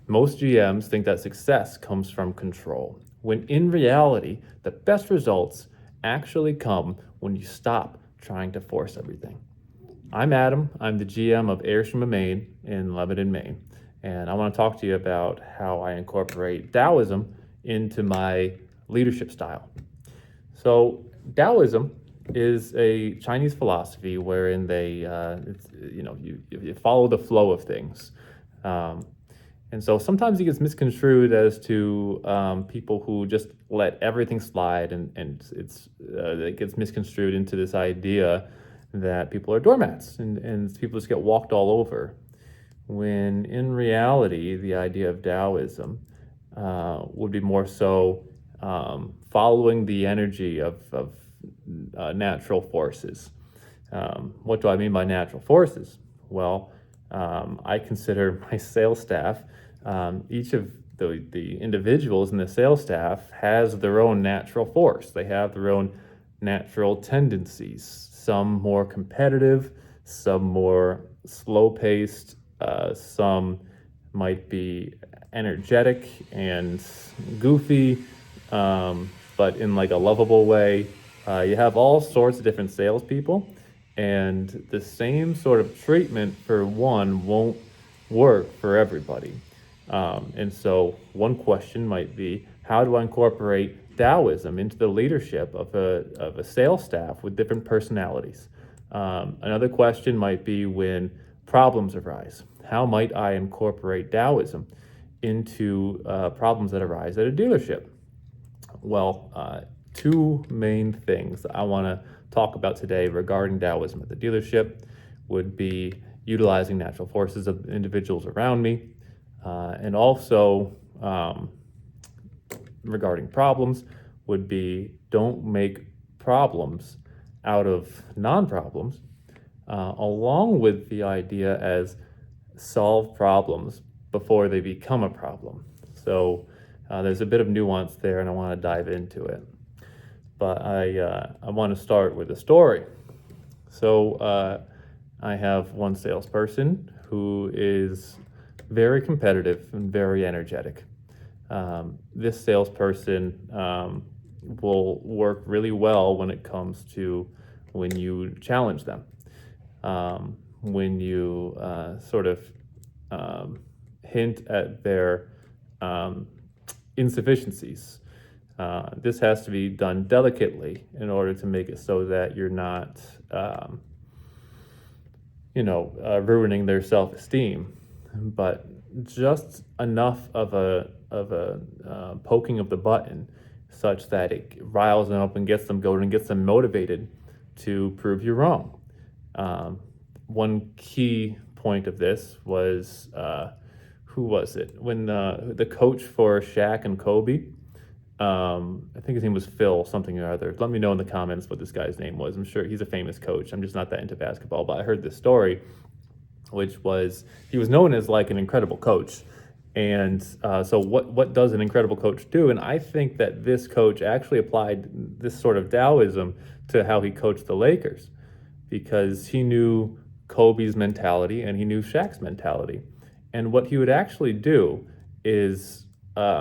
Most GMs think that success comes from control, when in reality, the best results actually come when you stop trying to force everything. I'm Adam. I'm the GM of Airstream Maine in Lebanon, Maine. And I want to talk to you about how I incorporate Taoism into my leadership style. So, Taoism is a Chinese philosophy wherein you follow the flow of things. Um, and so sometimes it gets misconstrued as to people who just let everything slide, and it gets misconstrued into this idea that people are doormats and people just get walked all over. When in reality, the idea of Taoism would be more so following the energy of natural forces. What do I mean by natural forces? Well, I consider my sales staff, each of the individuals in the sales staff has their own natural force. They have their own natural tendencies, some more competitive, some more slow paced, some might be energetic and goofy, but in like a lovable way. You have all sorts of different salespeople, and the same sort of treatment for one won't work for everybody. And so, one question might be, how do I incorporate Taoism into the leadership of a sales staff with different personalities? Another question might be, when problems arise, how might I incorporate Taoism into problems that arise at a dealership? Well, two main things I want to talk about today regarding Taoism at the dealership would be utilizing natural forces of individuals around me, and also regarding problems would be, don't make problems out of non-problems, along with the idea as solve problems before they become a problem. So there's a bit of nuance there, and I want to dive into it. But I want to start with a story. So I have one salesperson who is very competitive and very energetic. This salesperson will work really well when it comes to when you challenge them, when you sort of hint at their insufficiencies. This has to be done delicately in order to make it so that you're not, ruining their self-esteem, but just enough of a poking of the button, such that it riles them up and gets them going and gets them motivated to prove you wrong. One key point of this was, who was it? When the coach for Shaq and Kobe, I think his name was Phil something or other. Let me know in the comments what this guy's name was. I'm sure he's a famous coach. I'm just not that into basketball, but I heard this story, which was, he was known as like an incredible coach. And so what does an incredible coach do? And I think that this coach actually applied this sort of Taoism to how he coached the Lakers, because he knew Kobe's mentality and he knew Shaq's mentality. And what he would actually do is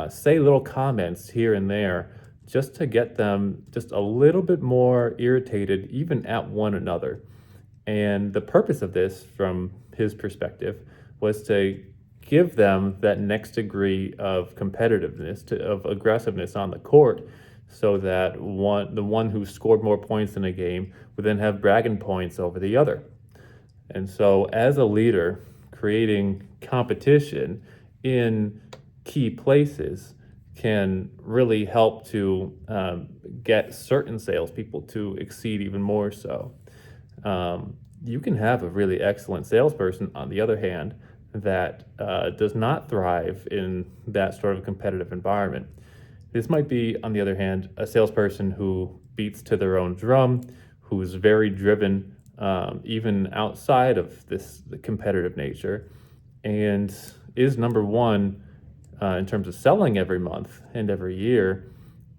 say little comments here and there just to get them just a little bit more irritated, even at one another. And the purpose of this, from his perspective, was to give them that next degree of competitiveness, of aggressiveness on the court, so that the one who scored more points in a game would then have bragging points over the other. And so, as a leader, creating competition in key places can really help to get certain salespeople to exceed even more so. You can have a really excellent salesperson, on the other hand, that does not thrive in that sort of competitive environment. This might be, on the other hand, a salesperson who beats to their own drum, who's very driven, even outside of the competitive nature, and is number one in terms of selling every month and every year,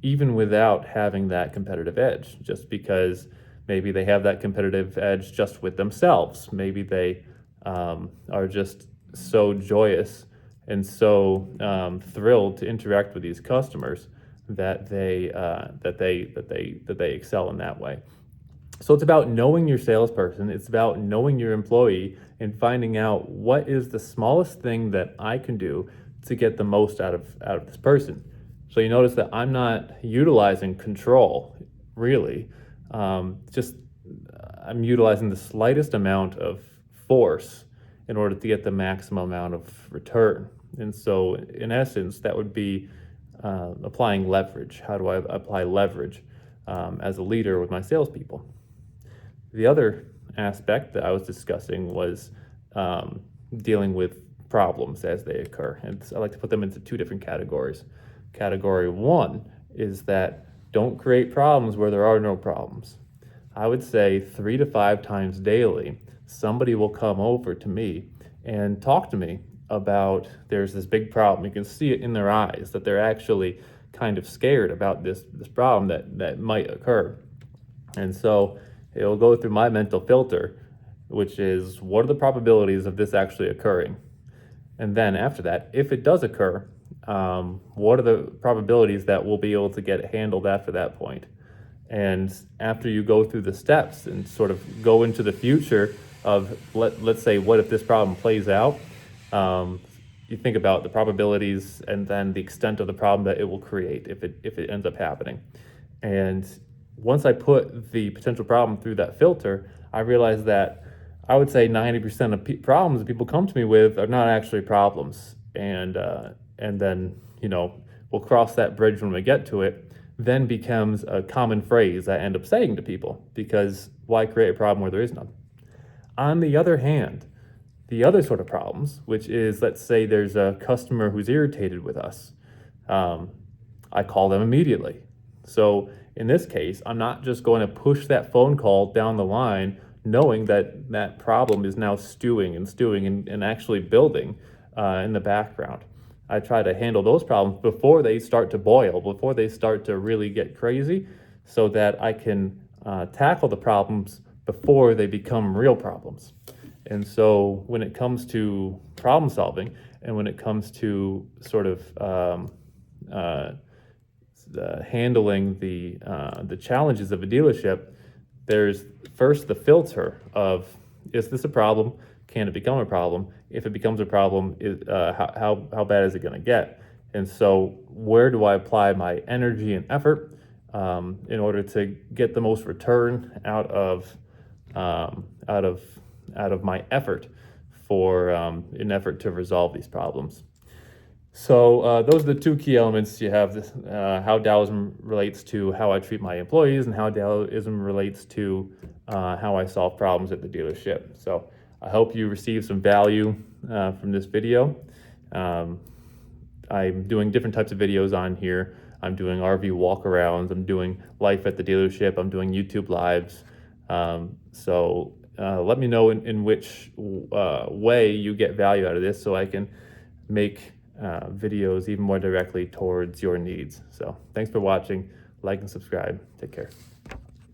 even without having that competitive edge, just because maybe they have that competitive edge just with themselves. Maybe they are just so joyous and so thrilled to interact with these customers that they excel in that way. So it's about knowing your salesperson, it's about knowing your employee and finding out what is the smallest thing that I can do to get the most out of this person. So you notice that I'm not utilizing control, really. Just I'm utilizing the slightest amount of force in order to get the maximum amount of return. And so, in essence, that would be applying leverage. How do I apply leverage as a leader with my salespeople? The other aspect that I was discussing was dealing with problems as they occur. And I like to put them into two different categories. Category one is that don't create problems where there are no problems. I would say 3 to 5 times daily, somebody will come over to me and talk to me about there's this big problem. You can see it in their eyes that they're actually kind of scared about this problem that might occur. And so it'll go through my mental filter, which is what are the probabilities of this actually occurring? And then after that, if it does occur, what are the probabilities that we'll be able to get handled after that point? And after you go through the steps and sort of go into the future of, let's say, what if this problem plays out? You think about the probabilities and then the extent of the problem that it will create if it ends up happening. And once I put the potential problem through that filter, I realized that I would say 90% of problems that people come to me with are not actually problems. And then, we'll cross that bridge when we get to it, then becomes a common phrase I end up saying to people, because why create a problem where there is none? On the other hand, the other sort of problems, which is, let's say there's a customer who's irritated with us, I call them immediately. So in this case, I'm not just going to push that phone call down the line knowing that that problem is now stewing and actually building in the background. I try to handle those problems before they start to boil, before they start to really get crazy, so that I can tackle the problems before they become real problems. And so when it comes to problem solving and when it comes to sort of handling the challenges of a dealership, there's first the filter of, is this a problem? Can it become a problem? If it becomes a problem, how bad is it going to get? And so where do I apply my energy and effort in order to get the most return out of my effort for an effort to resolve these problems? So those are the two key elements. You have this, how Taoism relates to how I treat my employees, and how Taoism relates to how I solve problems at the dealership. So I hope you receive some value from this video. I'm doing different types of videos on here. I'm doing RV walkarounds. I'm doing life at the dealership. I'm doing YouTube lives. So let me know in which way you get value out of this, so I can make videos even more directly towards your needs. So thanks for watching. Like and subscribe. Take care.